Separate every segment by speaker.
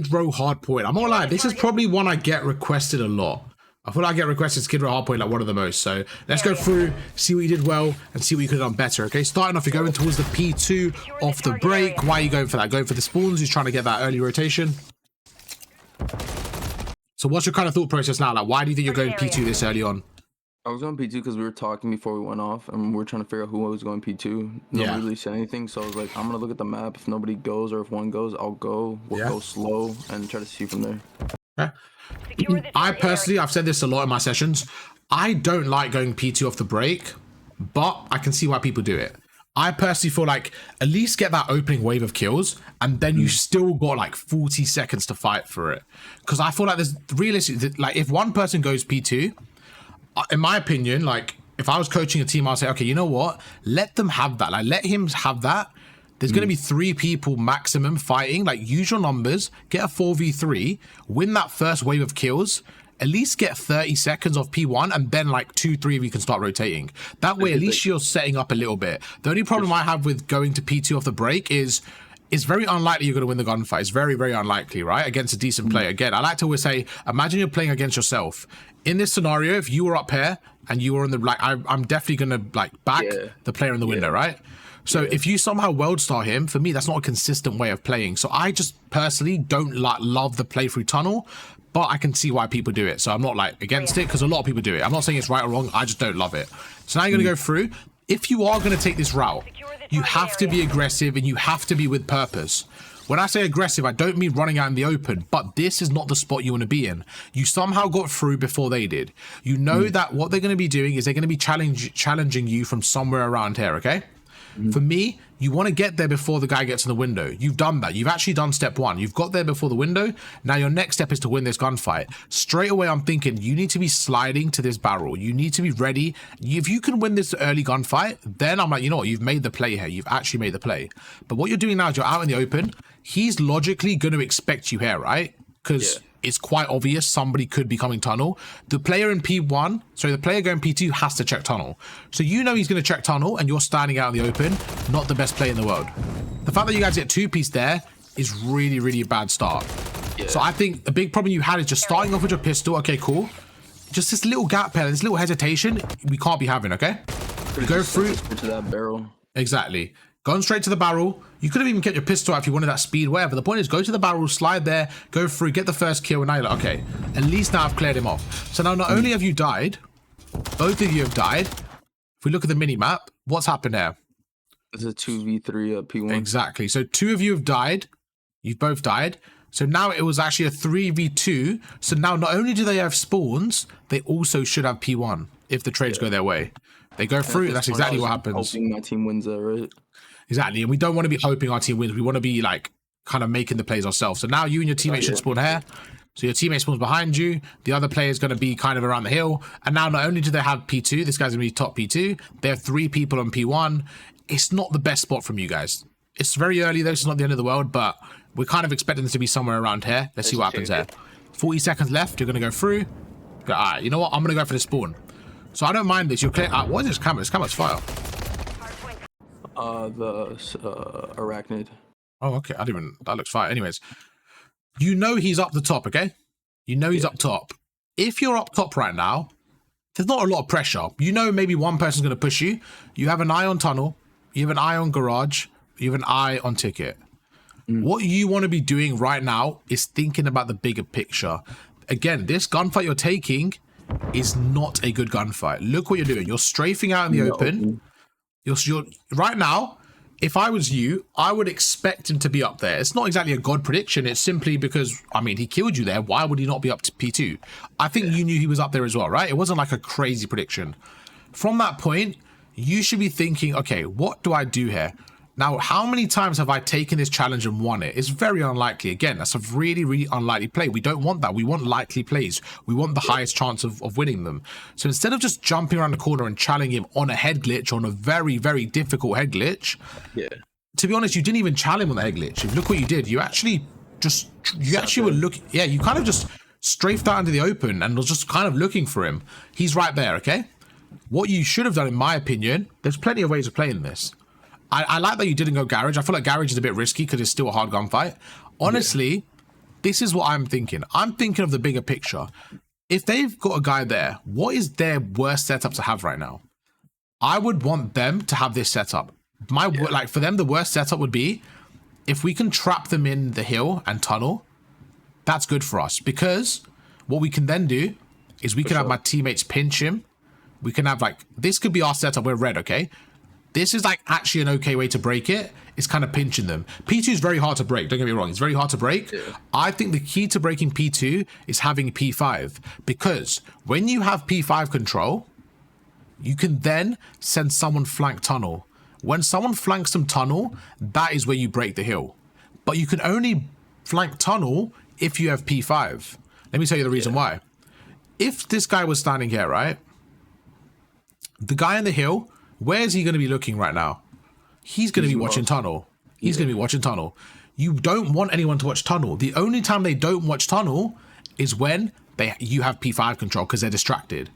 Speaker 1: Row hardpoint. I'm not lying. This is probably one I get requested a lot. I feel like I get requested Skid Row hardpoint like one of the most. So let's go through, see what you did well, and see what you could have done better. Okay, starting off, you're going towards the P2 off the break. Why are you going for that? Going for the spawns? You're trying to get that early rotation. So what's your kind of thought process now? Like, why do you think you're going P2 this early on?
Speaker 2: I was going P2 because we were talking before we went off, and we were trying to figure out who was going P2. Nobody really said anything, so I was like, I'm going to look at the map. If nobody goes or if one goes, I'll go. We'll go slow and try to see from there.
Speaker 1: Okay. I personally, I've said this a lot in my sessions, I don't like going P2 off the break, but I can see why people do it. I personally feel like at least get that opening wave of kills, and then you still got like 40 seconds to fight for it. Because I feel like there's realistically, like if one person goes P2, in my opinion, like if I was coaching a team, I'd say, okay, you know what? Let them have that. Like let him have that. There's going to be 3 people maximum fighting. Like use your numbers, get a 4v3, win that first wave of kills, at least get 30 seconds of P1, and then like 2-3 of you can start rotating. That way, at least you're setting up a little bit. The only problem I have with going to P2 off the break is it's very unlikely you're going to win the gunfight. It's very, very unlikely, right? Against a decent player. Again, I like to always say, imagine you're playing against yourself. In this scenario, if you were up here and you were in the, like, I'm definitely going to like back the player in the window, right? So if you somehow world star him, for me, that's not a consistent way of playing. So I just personally don't like love the playthrough tunnel, but I can see why people do it. So I'm not like against it because a lot of people do it. I'm not saying it's right or wrong. I just don't love it. So now you're going to go through. If you are going to take this route, you have to be aggressive and you have to be with purpose. When I say aggressive, I don't mean running out in the open, but this is not the spot you want to be in. You somehow got through before they did. You know that what they're going to be doing is they're going to be challenging you from somewhere around here, okay? For me, you want to get there before the guy gets in the window. You've done that. You've actually done step 1. You've got there before the window. Now your next step is to win this gunfight. Straight away, I'm thinking you need to be sliding to this barrel. You need to be ready. If you can win this early gunfight, then I'm like, you know what? You've made the play here. You've actually made the play. But what you're doing now is you're out in the open. He's logically going to expect you here, right? Because it's quite obvious somebody could be coming tunnel. The player in P1, sorry, the player going P2 has to check tunnel. So you know he's going to check tunnel and you're standing out in the open, not the best play in the world. The fact that you guys get 2-piece there is really, really a bad start. So I think the big problem you had is just starting off with your pistol. Okay, cool. Just this little gap here, this little hesitation, we can't be having, okay? You go through
Speaker 2: to that barrel.
Speaker 1: Exactly. Going straight to the barrel. You could have even kept your pistol out if you wanted that speed, whatever. The point is, go to the barrel, slide there, go through, get the first kill, and now you're like, okay, at least now I've cleared him off. So now not only have you died, both of you have died. If we look at the mini-map, what's happened there?
Speaker 2: It's a 2v3 P1.
Speaker 1: Exactly. So 2 of you have died. You've both died. So now it was actually a 3v2. So now not only do they have spawns, they also should have P1 if the trades go their way. They go through, that's exactly what happens.
Speaker 2: Hoping my team wins that, right?
Speaker 1: Exactly, and we don't want to be hoping our team wins. We want to be like kind of making the plays ourselves. So now you and your teammate should spawn here. So your teammate spawns behind you. The other player is going to be kind of around the hill. And now not only do they have P2, this guy's going to be top P2. They have 3 people on P1. It's not the best spot from you guys. It's very early though, so it's not the end of the world, but we're kind of expecting this to be somewhere around here. Let's see what happens here. 40 seconds left. You're going to go through. Go, all right, you know what? I'm going to go for the spawn. So I don't mind this. You're clear. What is this camera? This camera's fire.
Speaker 2: The arachnid.
Speaker 1: Oh, okay. I didn't even, that looks fire. Anyways, you know he's up the top, okay? You know he's up top. If you're up top right now, there's not a lot of pressure. You know maybe one person's going to push you. You have an eye on tunnel. You have an eye on garage. You have an eye on ticket. What you want to be doing right now is thinking about the bigger picture. Again, this gunfight you're taking is not a good gunfight. Look what you're doing. You're strafing out in the open. You're right now, if I was you, I would expect him to be up there. It's not exactly a god prediction. It's simply because, I mean, he killed you there. Why would he not be up to P2? I think you knew he was up there as well, right? It wasn't like a crazy prediction. From that point, you should be thinking, okay, what do I do here? Now, how many times have I taken this challenge and won it? It's very unlikely. Again, that's a really, really unlikely play. We don't want that. We want likely plays. We want the highest chance of winning them. So instead of just jumping around the corner and challenging him on a head glitch, on a very, very difficult head glitch, to be honest, you didn't even challenge him on the head glitch. Look what you did. You actually just, you actually were looking, you kind of just strafed out into the open and was just kind of looking for him. He's right there, okay? What you should have done, in my opinion, there's plenty of ways of playing this. I like that you didn't go garage. I feel like garage is a bit risky because it's still a hard gunfight. Honestly, this is what I'm thinking. I'm thinking of the bigger picture. If they've got a guy there, what is their worst setup to have right now? I would want them to have this setup. Like for them, the worst setup would be if we can trap them in the hill and tunnel. That's good for us, because what we can then do is we can have my teammates pinch him. We can have like, this could be our setup. We're red, okay? This is like actually an okay way to break it. It's kind of pinching them. P2 is very hard to break. Don't get me wrong. It's very hard to break. Yeah. I think the key to breaking P2 is having P5, because when you have P5 control, you can then send someone flank tunnel. When someone flanks some tunnel, that is where you break the hill. But you can only flank tunnel if you have P5. Let me tell you the reason why. If this guy was standing here, right? The guy in the hill, where is he going to be looking right now? He's going to be watching tunnel. He's going to be watching tunnel. You don't want anyone to watch tunnel. The only time they don't watch tunnel is when you have P5 control, because they're distracted.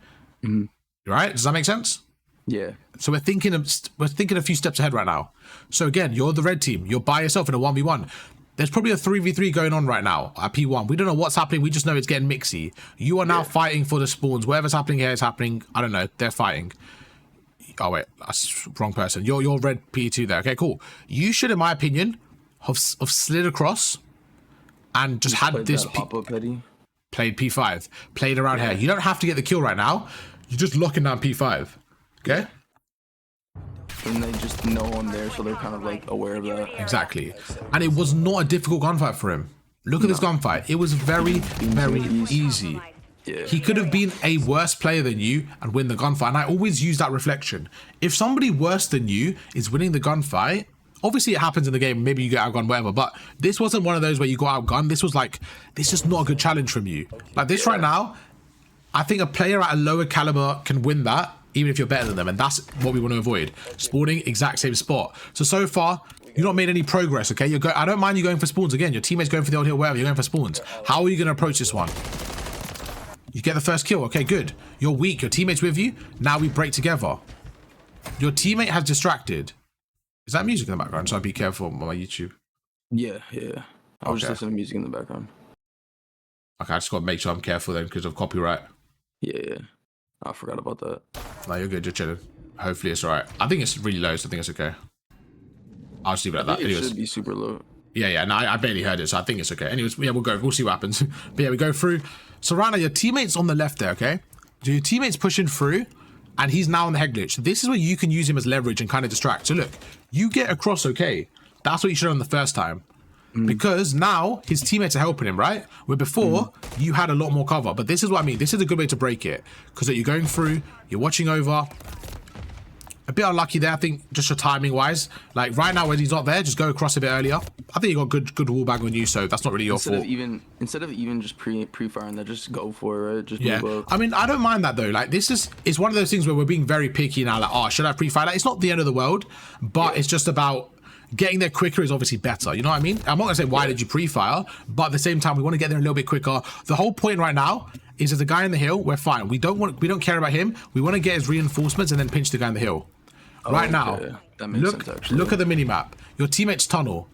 Speaker 1: Right? Does that make sense?
Speaker 2: Yeah.
Speaker 1: So we're thinking a few steps ahead right now. So again, you're the red team. You're by yourself in a 1v1. There's probably a 3v3 going on right now at P1. We don't know what's happening. We just know it's getting mixy. You are now fighting for the spawns. Whatever's happening here is happening. I don't know. They're fighting. Oh, wait. That's wrong person. You're red P2 there. Okay, cool. You should, in my opinion, have slid across and just had this... Played P5. Played around here. You don't have to get the kill right now. You're just locking down P5. Okay?
Speaker 2: And they just know I'm there, so they're kind of like aware of that.
Speaker 1: Exactly. And it was not a difficult gunfight for him. Look at this gunfight. It was very, very easy.
Speaker 2: Yeah.
Speaker 1: He could have been a worse player than you and win the gunfight. And I always use that reflection. If somebody worse than you is winning the gunfight, obviously it happens in the game. Maybe you get outgunned, whatever. But this wasn't one of those where you got outgunned. This was like, this is not a good challenge from you. Like this right now, I think a player at a lower caliber can win that, even if you're better than them, and that's what we want to avoid. Spawning exact same spot. So far, you've not made any progress, okay? I don't mind you going for spawns again. Your teammate's going for the old hill, wherever. You're going for spawns. How are you going to approach this one? You get the first kill. Okay, good. You're weak. Your teammate's with you. Now we break together. Your teammate has distracted. Is that music in the background? So be careful on my YouTube.
Speaker 2: Yeah. I was just listening to music in the background.
Speaker 1: Okay, I just got to make sure I'm careful then because of copyright.
Speaker 2: Yeah. I forgot about that.
Speaker 1: No, you're good. You're chilling. Hopefully it's all right. I think it's really low, so I think it's okay. I'll just leave it at that.
Speaker 2: It should be super low.
Speaker 1: Yeah. No, I barely heard it, so I think it's okay. Anyways, yeah, we'll go. We'll see what happens. But yeah, we go through. So right now, your teammate's on the left there, okay? So your teammate's pushing through, and he's now on the head glitch. So this is where you can use him as leverage and kind of distract. So look, you get across okay. That's what you should have done the first time. Because now his teammates are helping him, right? Where before you had a lot more cover. But this is what I mean. This is a good way to break it, because you're going through, you're watching over. A bit unlucky there, I think, just your timing wise. Like right now when he's not there, just go across a bit earlier. I think you got good wall bag on you, so that's not really your fault.
Speaker 2: Instead of even just pre-firing that, just go for it, right? Just
Speaker 1: move
Speaker 2: up.
Speaker 1: I mean, I don't mind that though. Like this is one of those things where we're being very picky now. Like, oh, should I pre-fire? Like, it's not the end of the world, but it's just about getting there quicker is obviously better. You know what I mean? I'm not gonna say why did you pre-fire, but at the same time, we want to get there a little bit quicker. The whole point right now is that the guy in the hill, we're fine. We don't care about him. We want to get his reinforcements and then pinch the guy in the hill. Right now,
Speaker 2: that makes sense, actually.
Speaker 1: Look at the minimap. Your teammate's tunnel.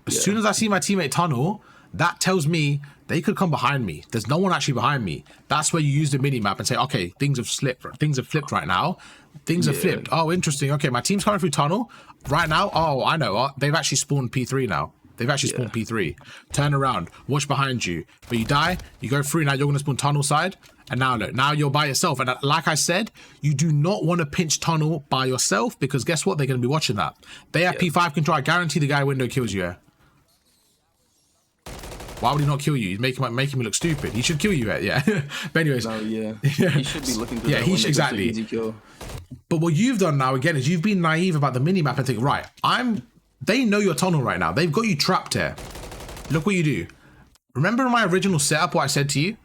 Speaker 1: As soon as I see my teammate tunnel, that tells me they could come behind me. There's no one actually behind me. That's where you use the minimap and say, okay, things have slipped. Things have flipped right now. Things have flipped. Oh, interesting. Okay, my team's coming through tunnel right now. Oh, I know. They've actually spawned P3 now. They've actually spawned P3. Turn around. Watch behind you. But you die. You go through. Now you're going to spawn tunnel side. And now look. Now you're by yourself. And like I said, you do not want to pinch tunnel by yourself, because guess what? They're going to be watching that. They have P5 control. I guarantee the guy window kills you. Why would he not kill you? He's making me look stupid. He should kill you. Yeah. But anyways.
Speaker 2: No, he should be looking for that window.
Speaker 1: Exactly.
Speaker 2: Easy kill.
Speaker 1: But what you've done now again is you've been naive about the minimap and think, right, they know your tunnel right now. They've got you trapped here. Look what you do. Remember in my original setup what I said to you?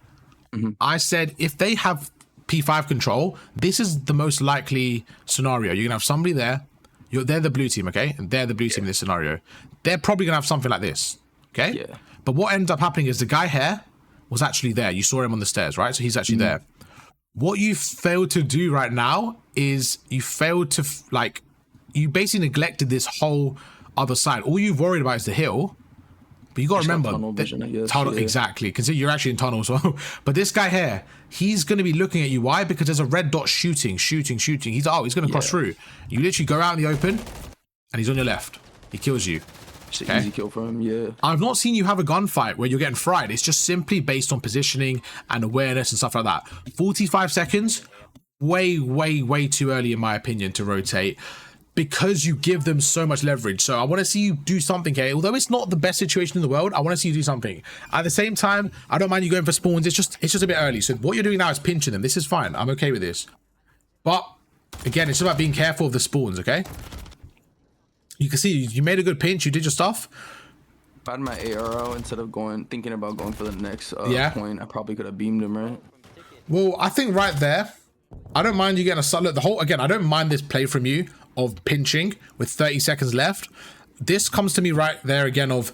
Speaker 1: I said if they have P5 control, this is the most likely scenario. You're gonna have somebody there. They're the blue team, okay? And they're the blue team in this scenario. They're probably gonna have something like this, okay? Yeah. But what ends up happening is the guy here was actually there. You saw him on the stairs, right? So he's actually there. What you failed to do right now is you failed to you basically neglected this whole other side. All you've worried about is the hill, But you got to remember,
Speaker 2: tunnel vision, I guess.
Speaker 1: Tunnel, exactly. Consider you're actually in tunnel as well. But this guy here, he's going to be looking at you. Why? Because there's a red dot shooting. He's he's going to cross through. You literally go out in the open, and he's on your left. He kills you.
Speaker 2: It's an easy kill for him, yeah.
Speaker 1: I've not seen you have a gunfight where you're getting fried. It's just simply based on positioning and awareness and stuff like that. 45 seconds, way too early in my opinion to rotate, because you give them so much leverage. So I want to see you do something here. Although it's not the best situation in the world, I want to see you do something. At the same time, I don't mind you going for spawns. It's just a bit early. So what you're doing now is pinching them. This is fine. I'm okay with this. But again, it's about being careful of the spawns, okay? You can see you made a good pinch. You did your stuff.
Speaker 2: If I had my AR out instead of thinking about going for the next point, I probably could have beamed him, right?
Speaker 1: Well, I think right there, I don't mind you getting a look. Again, I don't mind this play from you of pinching with 30 seconds left. This comes to me right there again of,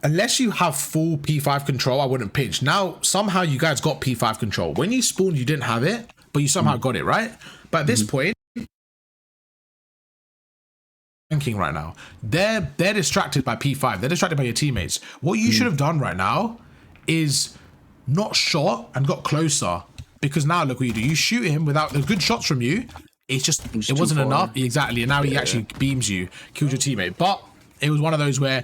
Speaker 1: unless you have full P5 control, I wouldn't pinch. Now, somehow you guys got P5 control. When you spawned, you didn't have it, but you somehow got it, right? But at this point, thinking right now, they're distracted by P5. They're distracted by your teammates. What you should have done right now is not shot and got closer, because now look what you do. You shoot him without the good shots from you. It wasn't enough. Exactly. And now he actually beams you, kills your teammate. But it was one of those where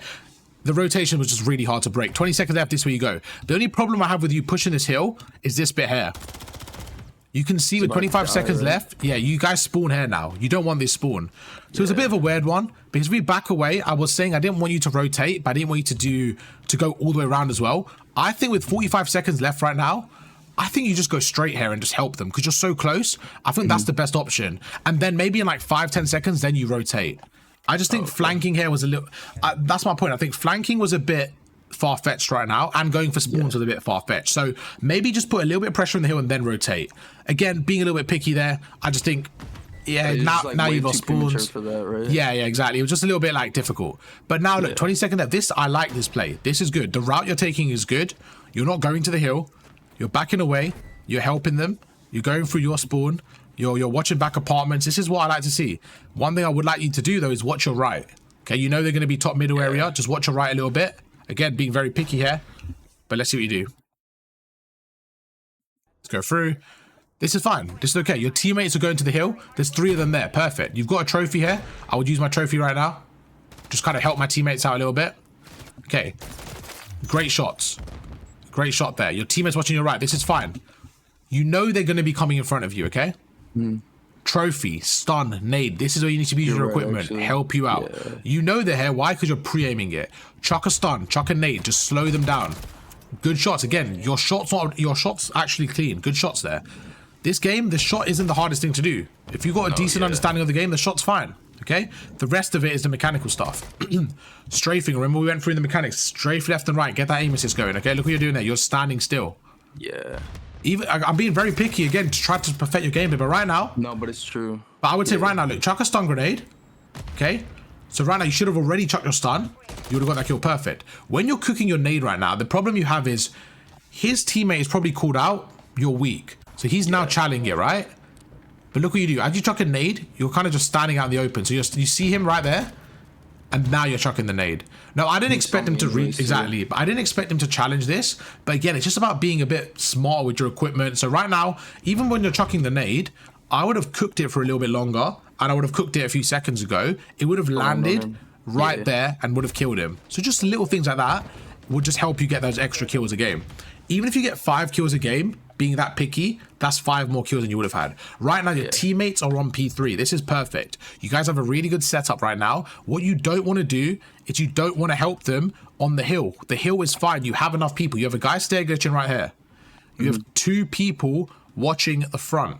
Speaker 1: the rotation was just really hard to break. 20 seconds left, this is where you go. The only problem I have with you pushing this hill is this bit here. You can see with 25 seconds left, yeah, you guys spawn here now. You don't want this spawn. So it's a bit of a weird one, because if we back away, I was saying I didn't want you to rotate, but I didn't want you to go all the way around as well. I think with 45 seconds left right now, I think you just go straight here and just help them, because you're so close. I think that's the best option. And then maybe in like 5-10 seconds, then you rotate. I just think flanking here was a little... that's my point. I think flanking was a bit far-fetched right now, and going for spawns was a bit far-fetched. So maybe just put a little bit of pressure on the hill and then rotate. Again, being a little bit picky there, I just think... Yeah, now you've got spawns. For that, right? Yeah, exactly. It was just a little bit like difficult. But now look, 20 seconds left. I like this play. This is good. The route you're taking is good. You're not going to the hill. You're backing away. You're helping them. You're going through your spawn. You're watching back apartments. This is what I like to see. One thing I would like you to do though is watch your right. Okay, you know they're going to be top middle area. Just watch your right a little bit. Again, being very picky here. But let's see what you do. Let's go through. This is fine. This is okay. Your teammates are going to the hill. There's 3 of them there. Perfect. You've got a trophy here. I would use my trophy right now. Just kind of help my teammates out a little bit. Okay. Great shots. Great shot there. Your teammates watching your right. This is fine. You know they're going to be coming in front of you, okay? Trophy, stun, nade. This is where you need to use your equipment. Actually. Help you out. Yeah. You know they're here. Why? Because you're pre-aiming it. Chuck a stun, chuck a nade. Just slow them down. Good shots. Again, your shots actually clean. Good shots there. This game, the shot isn't the hardest thing to do. If you've got a decent understanding of the game, the shot's fine. Okay? The rest of it is the mechanical stuff. Strafing. Remember we went through the mechanics. Strafe left and right. Get that aim assist going. Okay? Look what you're doing there. You're standing still.
Speaker 2: Yeah.
Speaker 1: I'm being very picky again to try to perfect your gameplay, but right now...
Speaker 2: No, but it's true.
Speaker 1: But I would say right now, look, chuck a stun grenade. Okay? So right now, you should have already chucked your stun. You would have got that kill perfect. When you're cooking your nade right now, the problem you have is his teammate is probably called out. You're weak. So he's now challenging it, right? But look what you do. As you chuck a nade, you're kind of just standing out in the open. So you see him right there, and now you're chucking the nade. No, I didn't expect him to exactly, but I didn't expect him to challenge this. But again, it's just about being a bit smart with your equipment. So right now, even when you're chucking the nade, I would have cooked it for a little bit longer, and I would have cooked it a few seconds ago. It would have landed right there and would have killed him. So just little things like that would just help you get those extra kills a game. Even if you get 5 kills a game, being that picky, that's 5 more kills than you would have had. Right now, your teammates are on P3. This is perfect. You guys have a really good setup right now. What you don't want to do is you don't want to help them on the hill. The hill is fine. You have enough people. You have a guy stair glitching right here. You have 2 people watching the front.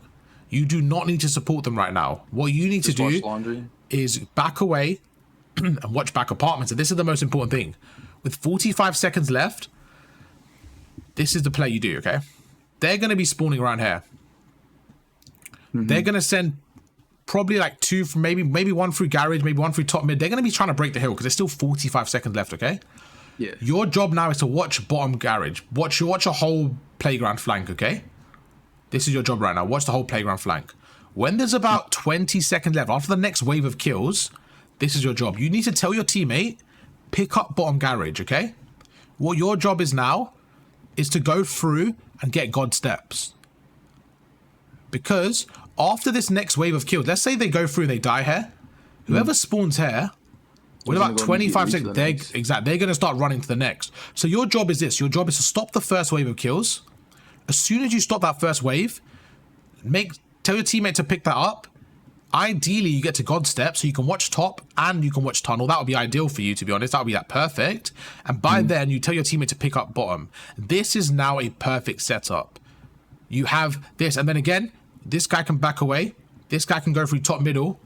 Speaker 1: You do not need to support them right now. What you need to do is back away and watch back apartments. And this is the most important thing. With 45 seconds left, this is the play you do, okay? They're going to be spawning around here. They're going to send probably like 2 from maybe 1 through garage, maybe 1 through top mid. They're going to be trying to break the hill because there's still 45 seconds left, okay?
Speaker 2: Yeah.
Speaker 1: Your job now is to watch bottom garage. Watch a whole playground flank, okay? This is your job right now. Watch the whole playground flank. When there's about 20 seconds left, after the next wave of kills, this is your job. You need to tell your teammate, pick up bottom garage, okay? What your job is now is to go through and get God steps. Because after this next wave of kills, let's say they go through and they die here. Whoever spawns here, with about 25 seconds, they're going to start running to the next. So your job is this. Your job is to stop the first wave of kills. As soon as you stop that first wave, tell your teammate to pick that up. Ideally, you get to God step, so you can watch top and you can watch tunnel. That would be ideal for you, to be honest. That would be perfect. And by then, you tell your teammate to pick up bottom. This is now a perfect setup. You have this, and then again, this guy can back away. This guy can go through top middle.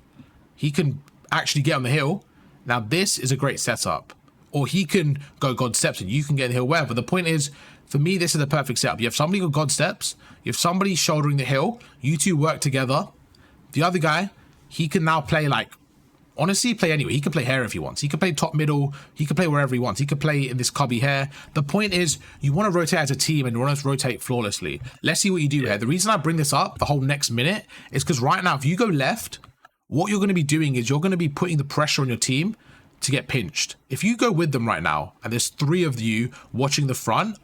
Speaker 1: He can actually get on the hill. Now, this is a great setup. Or he can go God steps and you can get on the hill, wherever. The point is, for me, this is the perfect setup. You have somebody go God steps. You have somebody shouldering the hill. You two work together. The other guy, he can now play honestly, play anywhere. He can play here if he wants. He can play top middle. He can play wherever he wants. He can play in this cubby here. The point is, you want to rotate as a team and you want to rotate flawlessly. Let's see what you do here. The reason I bring this up the whole next minute is because right now, if you go left, what you're going to be doing is you're going to be putting the pressure on your team to get pinched. If you go with them right now, and there's 3 of you watching the front,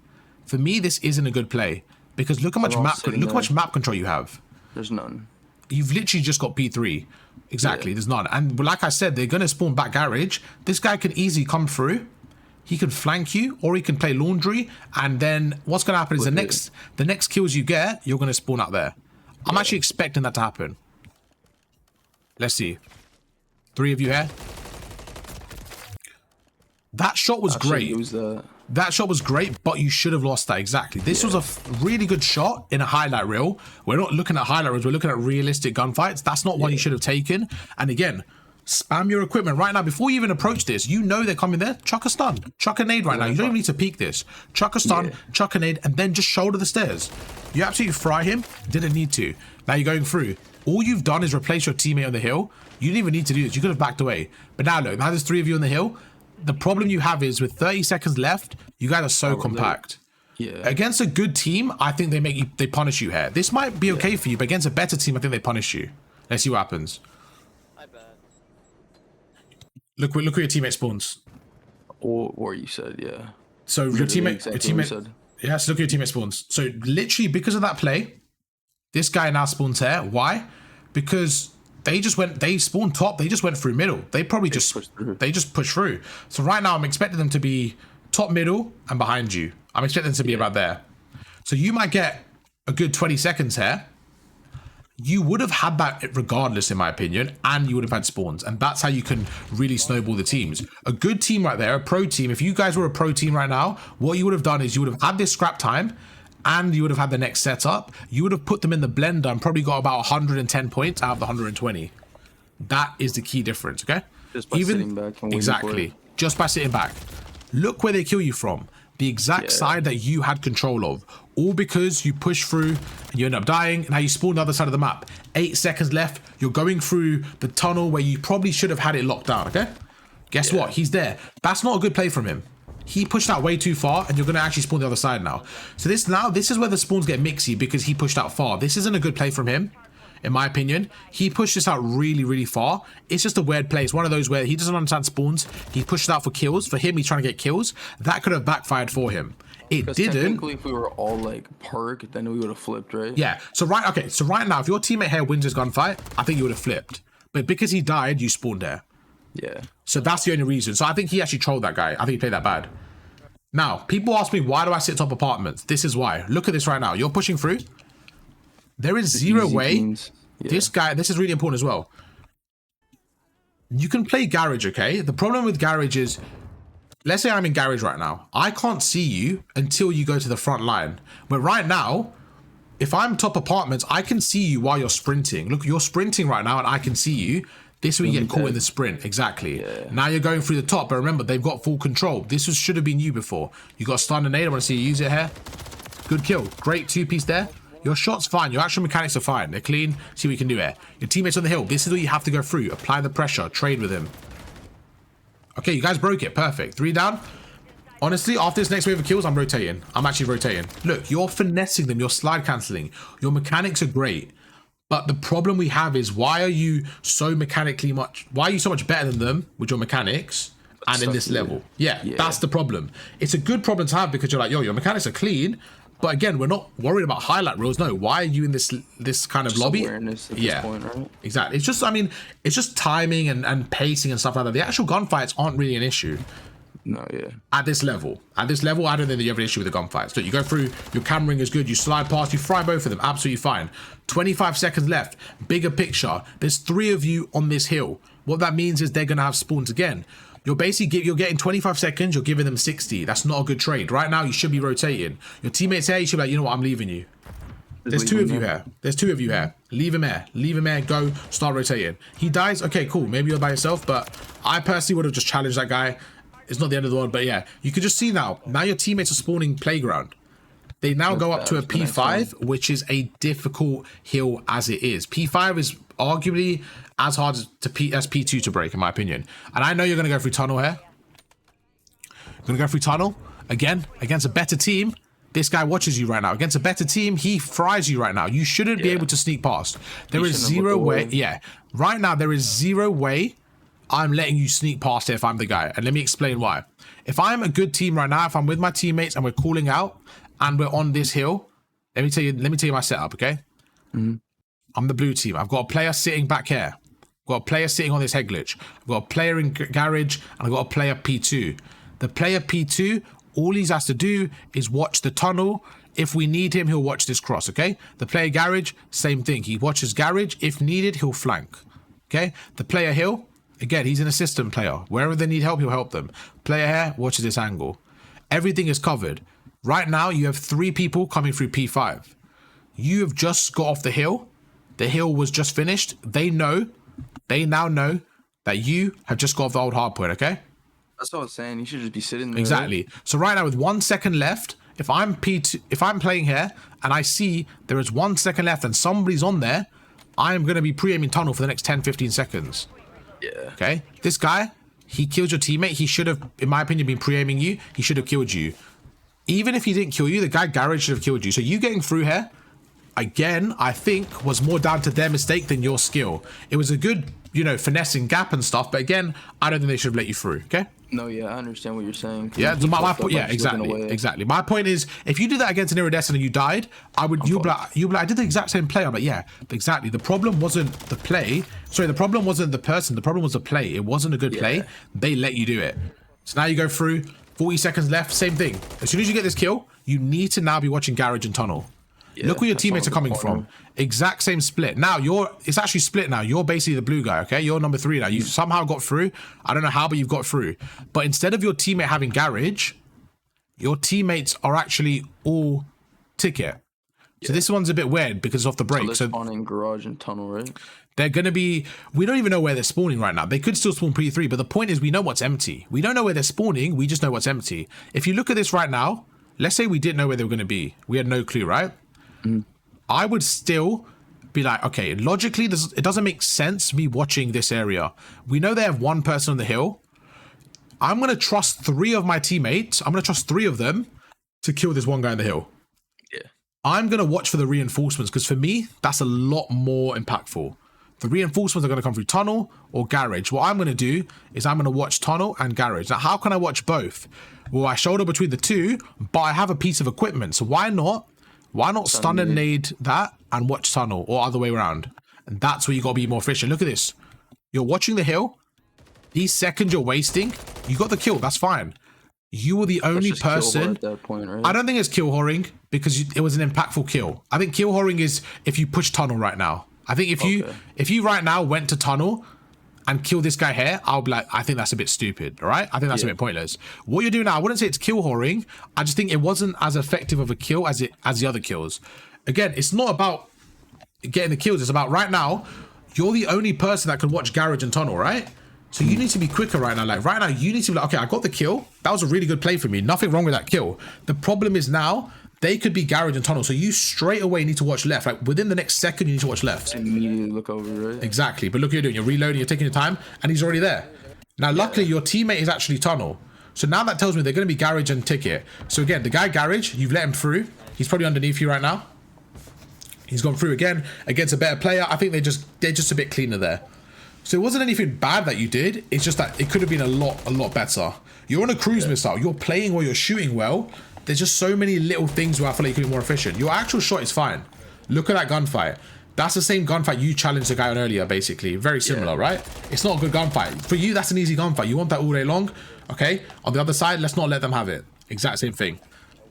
Speaker 1: for me, this isn't a good play. Because look how much map control you have.
Speaker 2: There's none.
Speaker 1: You've literally just got P3. Exactly, there's none. And like I said, they're going to spawn back garage. This guy can easily come through. He can flank you, or he can play laundry. And then what's going to happen is the next kills you get, you're going to spawn out there. I'm actually expecting that to happen. Let's see. 3 of you here. That shot was great. That shot was great, but you should have lost that. Exactly. This was a really good shot in a highlight reel. We're not looking at highlight reels. We're looking at realistic gunfights. That's not one you should have taken. And again, spam your equipment right now. Before you even approach this, you know they're coming there. Chuck a stun. Chuck a nade right now. You don't even need to peek this. Chuck a stun, chuck a nade, and then just shoulder the stairs. You absolutely fry him. Didn't need to. Now you're going through. All you've done is replace your teammate on the hill. You didn't even need to do this. You could have backed away. But now look, now there's 3 of you on the hill. The problem you have is with 30 seconds left, you guys are so compact. Against a good team, I think they punish you here. This might be okay for you, but against a better team, I think they punish you. Let's see what happens.
Speaker 3: I bet.
Speaker 1: Look where your teammate spawns.
Speaker 2: Or you said, yeah.
Speaker 1: So your teammate, yeah. So look at your teammate spawns. So literally, because of that play, this guy now spawns here. Why? Because they spawned top. They just went through middle. They probably just pushed through. So right now I'm expecting them to be top middle and behind you. I'm expecting them to be about there. So you might get a good 20 seconds here. You would have had that regardless, in my opinion, and you would have had spawns. And that's how you can really snowball the teams. A good team right there, a pro team. If you guys were a pro team right now, what you would have done is you would have had this scrap time, and you would have had the next setup. You would have put them in the blender and probably got about 110 points out of the 120. That is the key difference, okay?
Speaker 2: Just by sitting back and
Speaker 1: exactly. Just by sitting back. Look where they kill you from. The exact side that you had control of. All because you push through and you end up dying. Now you spawn the other side of the map. 8 seconds left. You're going through the tunnel where you probably should have had it locked down, okay? Guess what? He's there. That's not a good play from him. He pushed out way too far, and you're going to actually spawn the other side now. So this is where the spawns get mixy, because he pushed out far. This isn't a good play from him, in my opinion. He pushed this out really, really far. It's just a weird play. It's one of those where he doesn't understand spawns. He pushed it out for kills. For him, he's trying to get kills. That could have backfired for him. It didn't.
Speaker 2: Technically, if we were all like park, then we would have flipped, right?
Speaker 1: Yeah. So right now, if your teammate here wins this gunfight, I think you would have flipped. But because he died, you spawned there.
Speaker 2: Yeah.
Speaker 1: So that's the only reason. So I think he actually trolled that guy. I think he played that bad. Now, people ask me, why do I sit top apartments? This is why. Look at this right now. You're pushing through. There is zero way. Yeah. This is really important as well. You can play garage, okay? The problem with garage is, let's say I'm in garage right now. I can't see you until you go to the front line. But right now, if I'm top apartments, I can see you while you're sprinting. Look, you're sprinting right now and I can see you. This is where you get caught in the sprint. Exactly. Yeah. Now you're going through the top, but remember, they've got full control. This should have been you before. You got stun and nade. I want to see you use it here. Good kill. Great 2-piece there. Your shot's fine. Your actual mechanics are fine. They're clean. See what you can do here. Your teammates on the hill. This is what you have to go through. Apply the pressure. Trade with him. Okay, you guys broke it. Perfect. 3 down. Honestly, after this next wave of kills, I'm rotating. I'm actually rotating. Look, you're finessing them. You're slide cancelling. Your mechanics are great. But the problem we have is, why are you so much better than them with your mechanics? and in this level. Yeah, that's the problem. It's a good problem to have because you're like, yo, your mechanics are clean, but again, we're not worried about highlight reels. No, why are you in this kind of lobby?
Speaker 2: Awareness at this point, right?
Speaker 1: Exactly. It's just, I mean, it's just timing and pacing and stuff like that. The actual gunfights aren't really an issue.
Speaker 2: No, yeah.
Speaker 1: At this level, I don't think that you have an issue with the gunfights. Look, you go through, your cameraing is good, you slide past, you fry both of them, absolutely fine. 25 seconds left, bigger picture. There's 3 of you on this hill. What that means is they're gonna have spawns again. You're basically, you're getting 25 seconds, you're giving them 60. That's not a good trade. Right now, you should be rotating. Your teammates here, you should be like, you know what, I'm leaving you. There's 2 of you here. There's 2 of you here. Leave him here. Leave him here. Go. Start rotating. He dies. Okay, cool. Maybe you're by yourself, but I personally would have just challenged that guy. It's not the end of the world, but yeah, you can just see now your teammates are spawning playground. They now go up to a P5, which is a difficult hill as it is. P5 is arguably as hard as P2 to break, in my opinion. And I know you're going to go through tunnel here. You're going to go through tunnel again against a better team. This guy watches you right now. Against a better team, he fries you right now. You shouldn't be able to sneak past. There is 0 way. Yeah, right now there is 0 way I'm letting you sneak past it if I'm the guy. And let me explain why. If I'm a good team right now, if I'm with my teammates and we're calling out and we're on this hill, let me tell you my setup, okay? I'm the blue team. I've got a player sitting back here. I've got a player sitting on this head glitch. I've got a player in garage and I've got a player P2. The player P2, all he has to do is watch the tunnel. If we need him, he'll watch this cross, okay? The player garage, same thing. He watches garage. If needed, he'll flank, okay? The player hill, again, he's an assistant player. Wherever they need help, he'll help them. Player here watches this angle. Everything is covered. Right now, you have 3 people coming through P5. You have just got off the hill. The hill was just finished. They now know that you have just got off the old hard point, okay?
Speaker 2: That's what I was saying. You should just be sitting there.
Speaker 1: Exactly. So right now, with 1 second left, if I'm P2, if I'm playing here and I see there is 1 second left and somebody's on there, I am going to be pre-aiming tunnel for the next 10-15 seconds.
Speaker 2: Yeah.
Speaker 1: Okay. This guy, he killed your teammate. He should have, in my opinion, been pre-aiming you. He should have killed you. Even if he didn't kill you, the guy garage should have killed you. So you getting through here, again, I think was more down to their mistake than your skill. It was a good, finessing gap and stuff. But again, I don't think they should have let you through. Okay.
Speaker 2: No, yeah, I understand what you're saying.
Speaker 1: Yeah, exactly. My point is, if you did that against an iridescent and you died, you'll be like, I did the exact same play. I'm like, yeah, exactly. The problem wasn't the play. Sorry, the problem wasn't the person. The problem was the play. It wasn't a good play. They let you do it. So now you go through. 40 seconds left. Same thing. As soon as you get this kill, you need to now be watching garage and tunnel. Yeah, look where your teammates are coming from. Exact same split. Now it's actually split now. You're basically the blue guy, okay? You're number 3 now. You somehow got through. I don't know how, but you've got through. But instead of your teammate having garage, your teammates are actually all ticket. Yeah. So this one's a bit weird because it's off the break.
Speaker 2: So they're spawning garage and tunnel, right?
Speaker 1: They're going to be... We don't even know where they're spawning right now. They could still spawn P3, but the point is we know what's empty. We don't know where they're spawning. We just know what's empty. If you look at this right now, let's say we didn't know where they were going to be. We had no clue, right? I would still be like, okay, logically, it doesn't make sense me watching this area. We know they have 1 person on the hill. I'm going to trust 3 of my teammates. I'm going to trust 3 of them to kill this one guy on the hill.
Speaker 2: Yeah.
Speaker 1: I'm going to watch for the reinforcements because for me, that's a lot more impactful. The reinforcements are going to come through tunnel or garage. What I'm going to do is I'm going to watch tunnel and garage. Now, how can I watch both? Well, I shoulder between the 2, but I have a piece of equipment. So why not stun and nade that and watch tunnel or other way around? And that's where you got to be more efficient. Look at this. You're watching the hill. These seconds you're wasting, you got the kill. That's fine. You were the only person.
Speaker 2: At that point, right?
Speaker 1: I don't think it's kill whoring because it was an impactful kill. I think kill whoring is if you push tunnel right now. I think if you right now went to tunnel and kill this guy here, I'll be like, I think that's a bit stupid, all right? I think that's a bit pointless. What you're doing now, I wouldn't say it's kill whoring. I just think it wasn't as effective of a kill as the other kills. Again, it's not about getting the kills. It's about right now, you're the only person that can watch garage and tunnel, right? So you need to be quicker right now. Like right now, you need to be like, okay, I got the kill. That was a really good play for me. Nothing wrong with that kill. The problem is now, they could be garage and tunnel. So you straight away need to watch left. Like within the next second, you need to watch left.
Speaker 2: Immediately look over, right?
Speaker 1: Exactly. But look what you're doing. You're reloading, you're taking your time, and he's already there. Now, luckily, your teammate is actually tunnel. So now that tells me they're going to be garage and ticket. So again, the guy garage, you've let him through. He's probably underneath you right now. He's gone through again against a better player. I think they're just a bit cleaner there. So it wasn't anything bad that you did. It's just that it could have been a lot better. You're on a cruise missile. You're playing well. You're shooting well. There's just so many little things where I feel like you could be more efficient. Your actual shot is fine. Look at that gunfight. That's the same gunfight you challenged the guy on earlier, basically. Very similar, right? It's not a good gunfight. For you, that's an easy gunfight. You want that all day long, okay? On the other side, let's not let them have it. Exact same thing.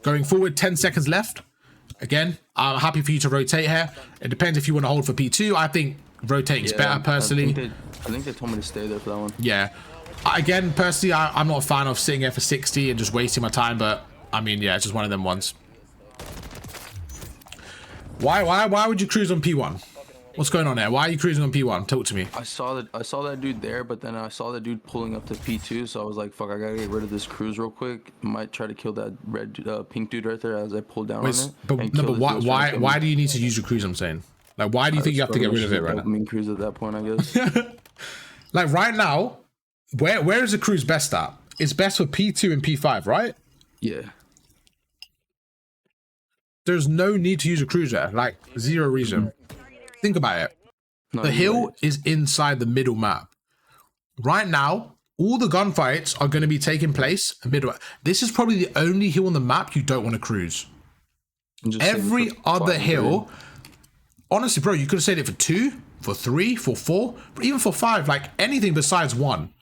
Speaker 1: Going forward, 10 seconds left. Again, I'm happy for you to rotate here. It depends if you want to hold for P2. I think rotating is better, personally.
Speaker 2: I think they told me to stay there for that one.
Speaker 1: Yeah. Again, personally, I'm not a fan of sitting here for 60 and just wasting my time, but I mean, yeah, it's just one of them ones. Why would you cruise on P1? What's going on there? Why are you cruising on P1? Talk to me.
Speaker 2: I saw that dude there, but then I saw that dude pulling up to P2, so I was like, fuck, I gotta get rid of this cruise real quick. Might try to kill that red pink dude right there as I pull down on it.
Speaker 1: But why do you need to use your cruise, I'm saying? Like, why do you think you have to get rid of it right now?
Speaker 2: Main cruise at that point, I guess.
Speaker 1: Like right now, where is the cruise best at? It's best for P2 and P5, right?
Speaker 2: Yeah.
Speaker 1: There's no need to use a cruise there. Like, zero reason. Think about it.
Speaker 2: No,
Speaker 1: the hill is inside the middle map. Right now, all the gunfights are going to be taking place middle. This is probably the only hill on the map you don't want to cruise. Every other hill, honestly, bro, you could have said it for 2, for 3, for 4, even for 5, like anything besides 1.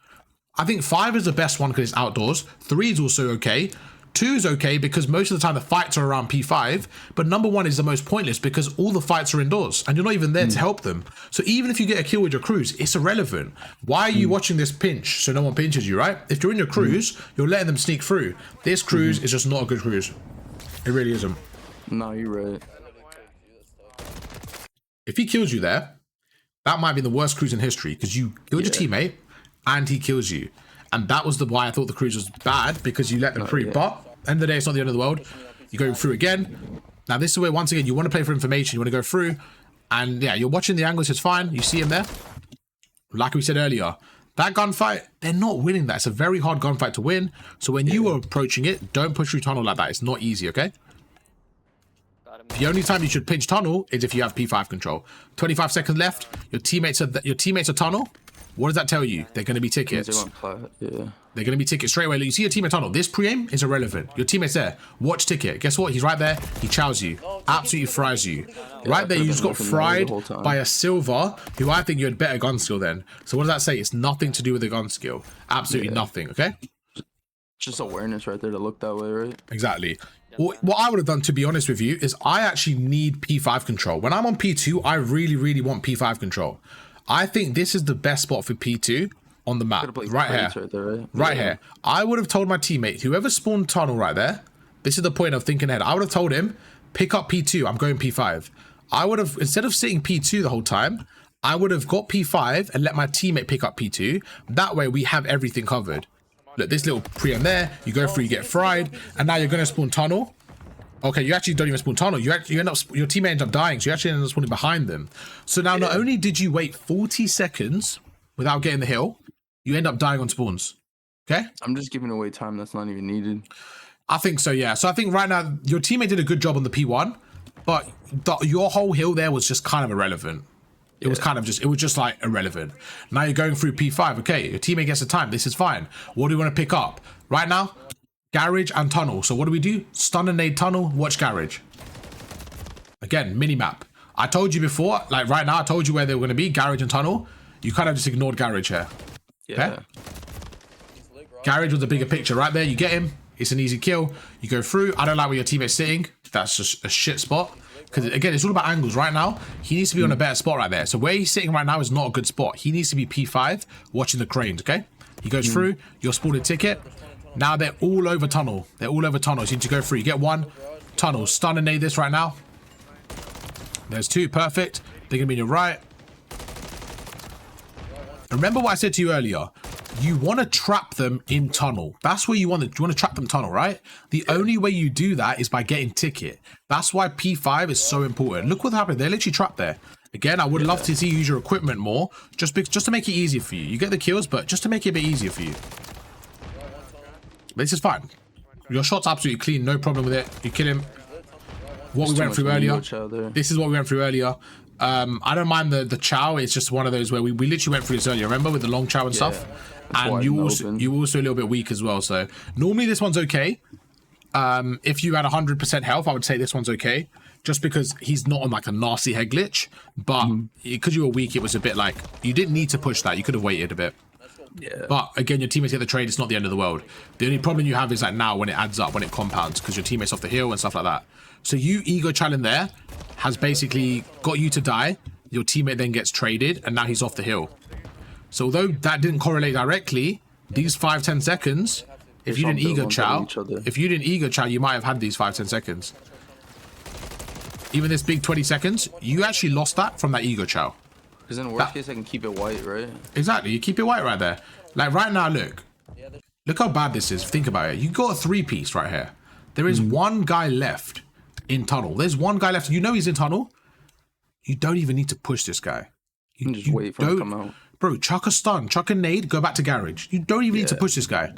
Speaker 1: I think 5 is the best one because it's outdoors. 3 is also okay. 2 is okay because most of the time the fights are around P5, but number 1 is the most pointless because all the fights are indoors and you're not even there to help them. So even if you get a kill with your cruise, it's irrelevant. Why are you watching this pinch so no one pinches you, right? If you're in your cruise, you're letting them sneak through. This cruise is just not a good cruise. It really isn't.
Speaker 2: No, you're right.
Speaker 1: If he kills you there, that might be the worst cruise in history because you killed your teammate and he kills you. And that was why I thought the cruise was bad, because you let them through. But end of the day, it's not the end of the world. You're going through again. Now, this is where, once again, you want to play for information. You want to go through. And yeah, you're watching the angles. It's fine. You see him there. Like we said earlier, that gunfight, they're not winning that. It's a very hard gunfight to win. So when you are approaching it, don't push through tunnel like that. It's not easy, okay? The only time you should pinch tunnel is if you have P5 control. 25 seconds left. Your teammates are tunnel. What does that tell you? They're going to be tickets. They're going to be tickets straight away. You see your teammate tunnel. This pre-aim is irrelevant. Your teammate's there. Watch ticket. Guess what? He's right there. He chows you. Absolutely fries you. Right there, you just got fried by a silver, who I think you had better gun skill than. So what does that say? It's nothing to do with the gun skill. Absolutely nothing, okay?
Speaker 2: Just awareness right there to look that way, right?
Speaker 1: Exactly. What I would have done, to be honest with you, is I actually need P5 control. When I'm on P2, I really, really want P5 control. I think this is the best spot for P2 on the map. Right here. Right here. I would have told my teammate, whoever spawned tunnel right there, this is the point of thinking ahead. I would have told him, pick up P2. I'm going P5. I would have, instead of sitting P2 the whole time, I would have got P5 and let my teammate pick up P2. That way we have everything covered. Look, this little pre-em there, you go through, you get fried, and now you're going to spawn tunnel. Okay, you actually don't even spawn tunnel. You end up, your teammate ends up dying, so you actually end up spawning behind them. So now, not only did you wait 40 seconds without getting the hill, you end up dying on spawns. Okay?
Speaker 2: I'm just giving away time that's not even needed.
Speaker 1: I think so, yeah. So I think right now, your teammate did a good job on the P1, but your whole hill there was just kind of irrelevant. It was kind of just, it was just like irrelevant. Now you're going through P5. Okay, your teammate gets the time. This is fine. What do you want to pick up? Right now, garage and tunnel. So what do? Stun and nade tunnel, watch garage. Again, mini-map. I told you before, like right now, I told you where they were going to be, garage and tunnel. You kind of just ignored garage here. Okay? Garage was the bigger picture right there. You get him. It's an easy kill. You go through. I don't like where your teammate's sitting. That's just a shit spot. Because again, it's all about angles. Right now, he needs to be on a better spot right there. So where he's sitting right now is not a good spot. He needs to be P5, watching the cranes, okay? He goes through. You're spawned a ticket. Now they're all over tunnel. They're all over tunnel. So you need to go through. You get one. Tunnel. Stun and nade this right now. There's two. Perfect. They're going to be in your right. Remember what I said to you earlier. You want to trap them in tunnel. That's where you want to trap them tunnel, right? The only way you do that is by getting ticket. That's why P5 is so important. Look what happened. They're literally trapped there. Again, I would love to see you use your equipment more, just to make it easier for you. You get the kills, but just to make it a bit easier for you. This is fine. Your shot's absolutely clean. No problem with it. You kill him. What we went through earlier. This is what we went through earlier. I don't mind the chow. It's just one of those where we literally went through this earlier. Remember with the long chow and stuff? And you also a little bit weak as well. So normally this one's okay. If you had 100% health, I would say this one's okay. Just because he's not on like a nasty head glitch. But because you were weak, it was a bit like, you didn't need to push that. You could have waited a bit.
Speaker 2: Yeah.
Speaker 1: But again, your teammates get the trade. It's not the end of the world. The only problem you have is like now when it adds up, when it compounds, because your teammates off the hill and stuff like that. So you ego challenge there has basically got you to die. Your teammate then gets traded, and now he's off the hill. So although that didn't correlate directly, these 5-10 seconds, if you didn't ego chow, you might have had these 5-10 seconds. Even this big 20 seconds, you actually lost that from that ego chow.
Speaker 2: Because in worst case, I can keep it white, right?
Speaker 1: Exactly, you keep it white right there. Like right now, look how bad this is. Think about it. You got a 3-piece right here. There is one guy left in tunnel. There's one guy left. You know he's in tunnel. You don't even need to push this guy.
Speaker 2: You just wait for him to come out.
Speaker 1: Bro, chuck a stun, chuck a nade, go back to garage. You don't even need to push this guy.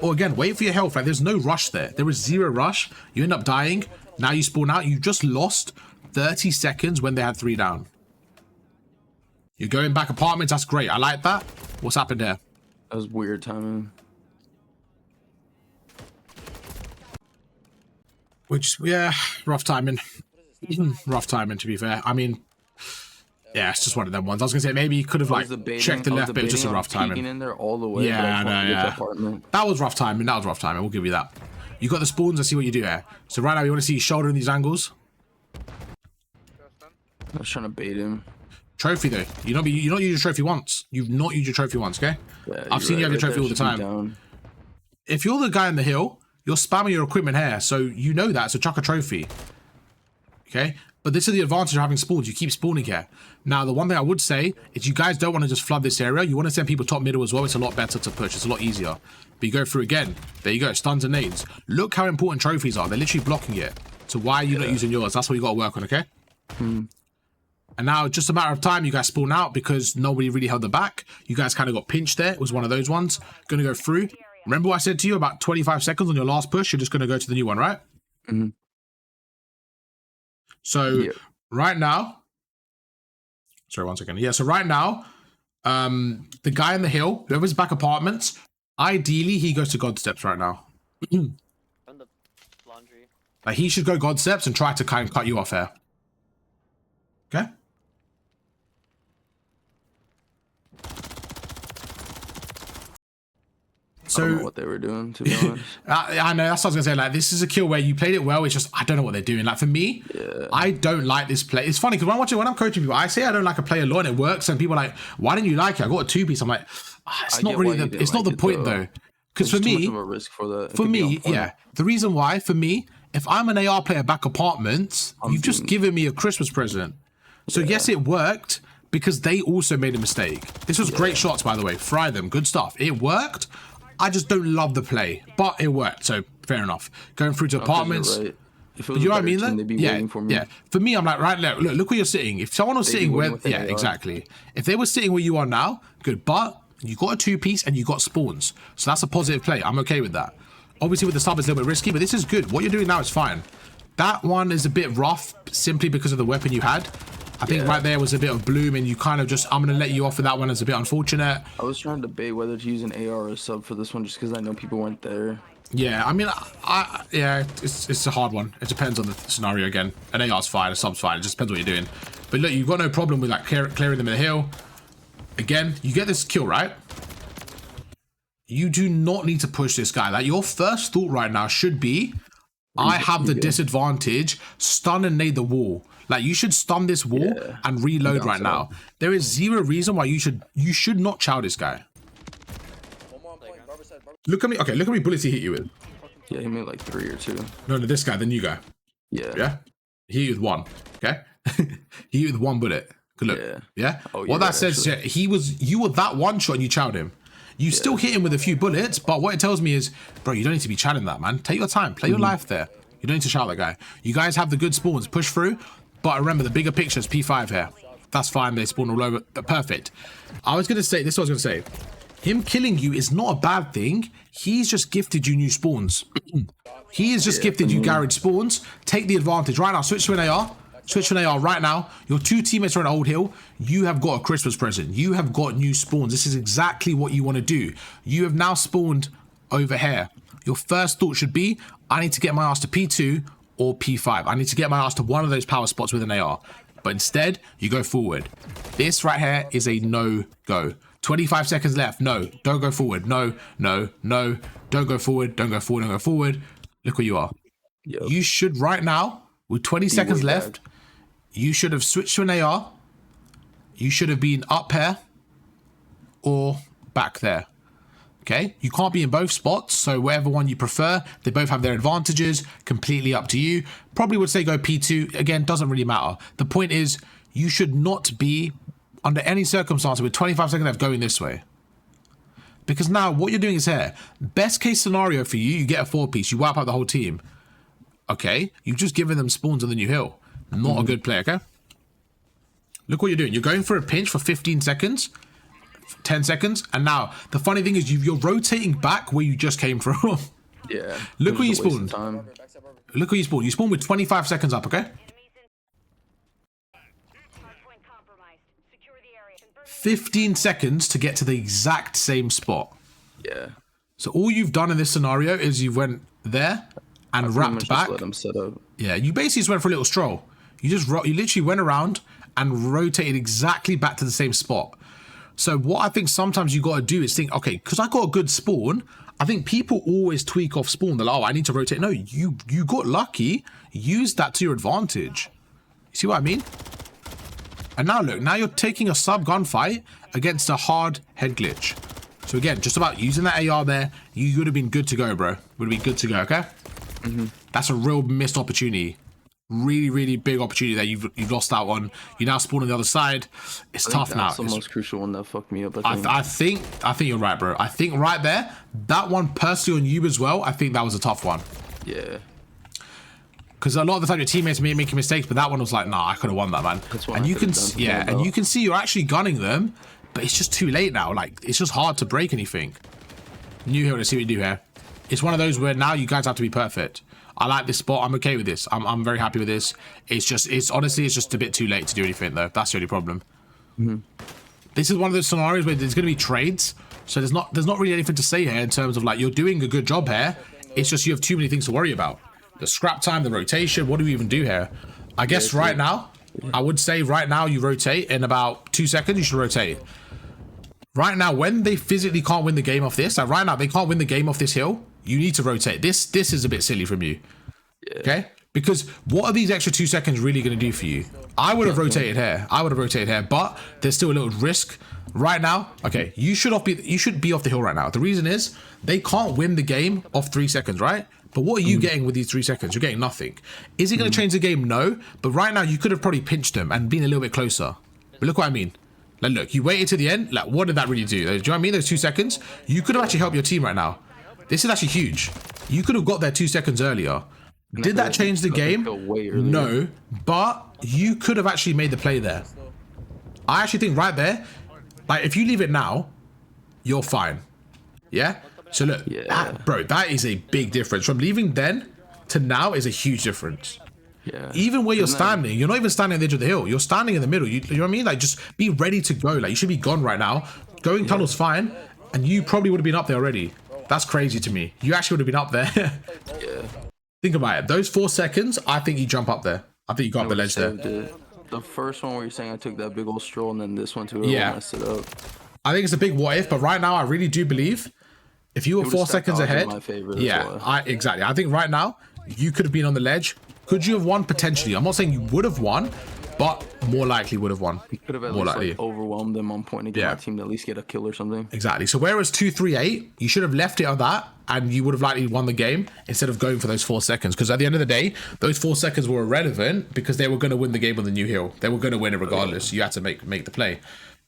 Speaker 1: Or again, wait for your health. Like there's no rush there. There is zero rush. You end up dying. Now you spawn out. You just lost 30 seconds when they had 3 down. You're going back apartments. That's great. I like that. What's happened here?
Speaker 2: That was weird timing.
Speaker 1: Which, yeah, rough timing. Rough timing, to be fair. I mean, yeah, it's just one of them ones. I was going to say, maybe you could have, like, checked the left, but it was just a rough timing.
Speaker 2: In there all the way,
Speaker 1: yeah, I know, yeah. That was rough timing. That was rough timing. We'll give you that. You got the spawns. Let's see what you do here. So right now, you want to see his shoulder in these angles?
Speaker 2: I was trying to bait him.
Speaker 1: Trophy, though. You not use your trophy once. You've not used your trophy once, okay?
Speaker 2: Yeah,
Speaker 1: I've seen you have your trophy all the time. If you're the guy in the hill, you're spamming your equipment here, so you know that, so chuck a trophy. Okay? But this is the advantage of having spawns. You keep spawning here. Now, the one thing I would say is you guys don't want to just flood this area. You want to send people top middle as well. It's a lot better to push. It's a lot easier. But you go through again. There you go. Stuns and nades. Look how important trophies are. They're literally blocking it. So why are you not using yours? That's what you got to work on, okay? And now, just a matter of time, you guys spawn out because nobody really held the back. You guys kind of got pinched there. It was one of those ones. Going to go through. Remember what I said to you about 25 seconds on your last push? You're just going to go to the new one, right? So right now, sorry, 1 second. Yeah, so right now, the guy in the hill, whoever's back apartments, ideally he goes to God Steps right now. Like he should go God Steps and try to kind of cut you off here. Okay?
Speaker 2: I don't know what they were doing, to be honest.
Speaker 1: I know, that's what I was gonna say. Like, this is a kill where you played it well. It's just I don't know what they're doing. Like for me, I don't like this play. It's funny because when I'm coaching people, I say I don't like a play a lot and it works, and people are like, "Why didn't you like it? I got a 2-piece." I'm like, it's not really the it's not the point though. Because for me,
Speaker 2: a risk for that.
Speaker 1: For me, the reason why for me, if I'm an AR player back apartments, you've just given me a Christmas present. So yes, it worked because they also made a mistake. This was great shots, by the way. Fry them, good stuff. It worked. I just don't love the play, but it worked, so fair enough. Going through to apartments,
Speaker 2: right.
Speaker 1: You know what I mean? Then For me, I'm like, right, look where you're sitting. If someone was sitting where, exactly. If they were sitting where you are now, good. But you got a 2-piece and you got spawns, so that's a positive play. I'm okay with that. Obviously, with the sub, it's a little bit risky, but this is good. What you're doing now is fine. That one is a bit rough simply because of the weapon you had. I think right there was a bit of bloom, and you kind of just, I'm going to let you off with that one. It's a bit unfortunate.
Speaker 2: I was trying to debate whether to use an AR or a sub for this one just because I know people went there.
Speaker 1: Yeah, I mean, it's a hard one. It depends on the scenario again. An AR's fine, a sub's fine. It just depends what you're doing. But look, you've got no problem with like clearing them in the hill. Again, you get this kill, right? You do not need to push this guy. Like, your first thought right now should be, I have the disadvantage, stun and nade the wall. Like, you should stun this wall and reload right now. There is zero reason why you should not chow this guy. Look at me. Okay, look how many bullets he hit you with.
Speaker 2: Yeah, he made like 3 or 2.
Speaker 1: No, this guy, the new guy. Yeah? He hit you with 1. Okay? He hit you with 1 bullet. Good look. Yeah? Oh, what that says, you were that one shot and you chowed him. You still hit him with a few bullets, but what it tells me is, bro, you don't need to be chowing that, man. Take your time. Play your life there. You don't need to shout that guy. You guys have the good spawns. Push through. But remember, the bigger picture is P5 here. That's fine. They spawn all over. Perfect. I was going to say, this is what I was going to say. Him killing you is not a bad thing. He's just gifted you new spawns. He has just gifted you garage spawns. Take the advantage. Right now, switch to an AR. Switch to an AR right now. Your 2 teammates are on Old Hill. You have got a Christmas present. You have got new spawns. This is exactly what you want to do. You have now spawned over here. Your first thought should be, I need to get my ass to P2 or P5. I need to get my ass to one of those power spots with an AR. But instead, you go forward. This right here is a no-go. 25 seconds left. No, don't go forward. No, no, no. Don't go forward. Don't go forward. Don't go forward. Look where you are.
Speaker 2: Yep.
Speaker 1: You should right now, with 20 seconds left, you should have switched to an AR. You should have been up here or back there. Okay, you can't be in both spots, so whatever one you prefer, they both have their advantages, completely up to you. Probably would say go P2, again, doesn't really matter. The point is, you should not be, under any circumstance, with 25 seconds left, going this way. Because now, what you're doing is here, best case scenario for you, you get a 4-piece, you wipe out the whole team. Okay, you've just given them spawns on the new hill. Not a good play, okay? Look what you're doing, you're going for a pinch for 15 seconds, 10 seconds, and now the funny thing is you're rotating back where you just came from.
Speaker 2: Yeah.
Speaker 1: Look where you spawned. Look where you spawned. You spawned with 25 seconds up, okay? 15 seconds to get to the exact same spot.
Speaker 2: Yeah.
Speaker 1: So all you've done in this scenario is you went there and wrapped back.
Speaker 2: Let them set up.
Speaker 1: Yeah, you basically just went for a little stroll. You literally went around and rotated exactly back to the same spot. So what I think sometimes you got to do is think, okay, because I got a good spawn, I think people always tweak off spawn. They're like, oh, I need to rotate. No, you got lucky. Use that to your advantage. You see what I mean? And now look, now you're taking a sub gunfight against a hard head glitch. So again, just about using that AR there, you would have been good to go, bro. Would have been good to go, okay? That's a real missed opportunity. Really, really big opportunity that you've lost that one. You now spawn on the other side. It's tough now.
Speaker 2: That's the most crucial one that fucked me up.
Speaker 1: I think you're right, bro. I think right there, that one personally on you as well, I think that was a tough one.
Speaker 2: Yeah.
Speaker 1: Because a lot of the time your teammates may be making mistakes, but that one was like, nah, I could have won that, man. And you can, yeah, and you can see you're actually gunning them, but it's just too late now. Like, it's just hard to break anything. New here, let's see what you do here. It's one of those where now you guys have to be perfect. I like this spot. I'm okay with this. I'm very happy with this. It's honestly, it's just a bit too late to do anything though. That's the only problem. This is one of those scenarios where there's going to be trades. So there's not really anything to say here in terms of like, you're doing a good job here. It's just, you have too many things to worry about. The scrap time, the rotation, what do we even do here? I guess right now, I would say right now you rotate in about 2 seconds, you should rotate. Right now, when they physically can't win the game off this, like right now, they can't win the game off this hill, you need to rotate. This is a bit silly from you. Okay? Because what are these extra 2 seconds really going to do for you? I would have rotated here. I would have rotated here, but there's still a little risk. Right now, okay, you should be off the hill right now. The reason is they can't win the game off 3 seconds, right? But what are you getting with these 3 seconds? You're getting nothing. Is it going to change the game? No. But right now, you could have probably pinched them and been a little bit closer. But look what I mean. Like, look, you waited to the end. Like, what did that really do? Do you know what I mean? Those 2 seconds, you could have actually helped your team right now. This is actually huge. You could have got there 2 seconds earlier. Did that change the game? No, but you could have actually made the play there. I actually think right there, like if you leave it now, you're fine. Yeah? So look, bro, that is a big difference. From leaving then to now is a huge difference.
Speaker 2: Yeah.
Speaker 1: Even where you're standing, you're not even standing at the edge of the hill. You're standing in the middle. You know what I mean? Like, just be ready to go. Like, you should be gone right now. Going tunnel's fine, and you probably would have been up there already. That's crazy to me. You actually would have been up there.
Speaker 2: Yeah.
Speaker 1: Think about it. Those 4 seconds, I think you jump up there. I think you got up the ledge there.
Speaker 2: The first one where you're saying I took that big old stroll, and then this one too.
Speaker 1: Yeah.
Speaker 2: Messed it up.
Speaker 1: I think it's a big what if, but right now I really do believe if you were 4 seconds ahead, exactly. I think right now you could have been on the ledge. Could you have won? Potentially. I'm not saying you would have won, but more likely would have won.
Speaker 2: You could have at least like, overwhelmed them on point and get my team to at least get a kill or something.
Speaker 1: Exactly. So whereas 2-3-8, you should have left it on that, and you would have likely won the game instead of going for those 4 seconds. Because at the end of the day, those 4 seconds were irrelevant because they were going to win the game on the new hill. They were going to win it regardless. You had to make the play.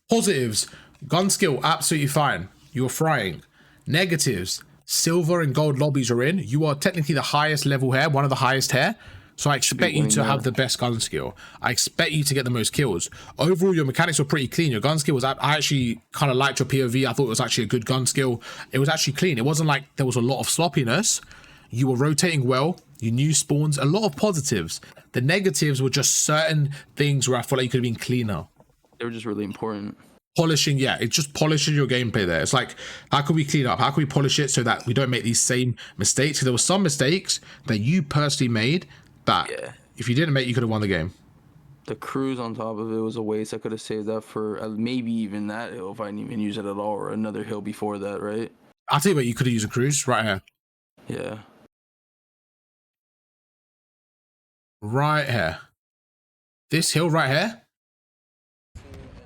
Speaker 1: Positives: gun skill, absolutely fine. You were frying. Negatives: silver and gold lobbies are in. You are technically the highest level here, one of the highest here. So I expect you to have the best gun skill. I expect you to get the most kills. Overall, your mechanics were pretty clean. Your gun skill was, I actually kind of liked your POV. I thought it was actually a good gun skill. It was actually clean. It wasn't like there was a lot of sloppiness. You were rotating well. You knew spawns, a lot of positives. The negatives were just certain things where I felt like you could have been cleaner.
Speaker 2: They were just really important.
Speaker 1: Polishing, yeah, it's just polishing your gameplay there. It's like, how can we clean up? How can we polish it so that we don't make these same mistakes? There were some mistakes that you personally made that if you didn't make, you could have won the game.
Speaker 2: The cruise on top of it was a waste. I could have saved that for maybe even that hill if I didn't even use it at all, or another hill before that, right?
Speaker 1: I'll tell you what, you could have used a cruise right here.
Speaker 2: Yeah.
Speaker 1: Right here. This hill right here.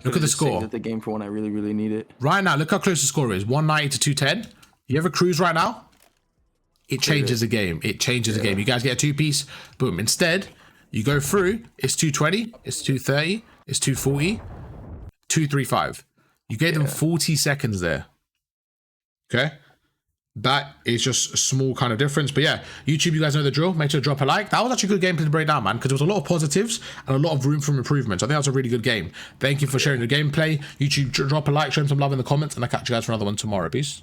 Speaker 1: Look at the score.
Speaker 2: The game for when I really, really need it.
Speaker 1: Right now, look how close the score is. 190 to 210. You have a cruise right now? It changes the game. It changes the game. You guys get a two-piece. Boom. Instead, you go through. It's 220. It's 230. It's 240. 235. You gave them 40 seconds there. Okay? That is just a small kind of difference. But yeah, YouTube, you guys know the drill. Make sure to drop a like. That was actually a good gameplay to break down, man, because there was a lot of positives and a lot of room for improvement. So I think that was a really good game. Thank you for sharing the gameplay. YouTube, drop a like, show them some love in the comments, and I'll catch you guys for another one tomorrow. Peace.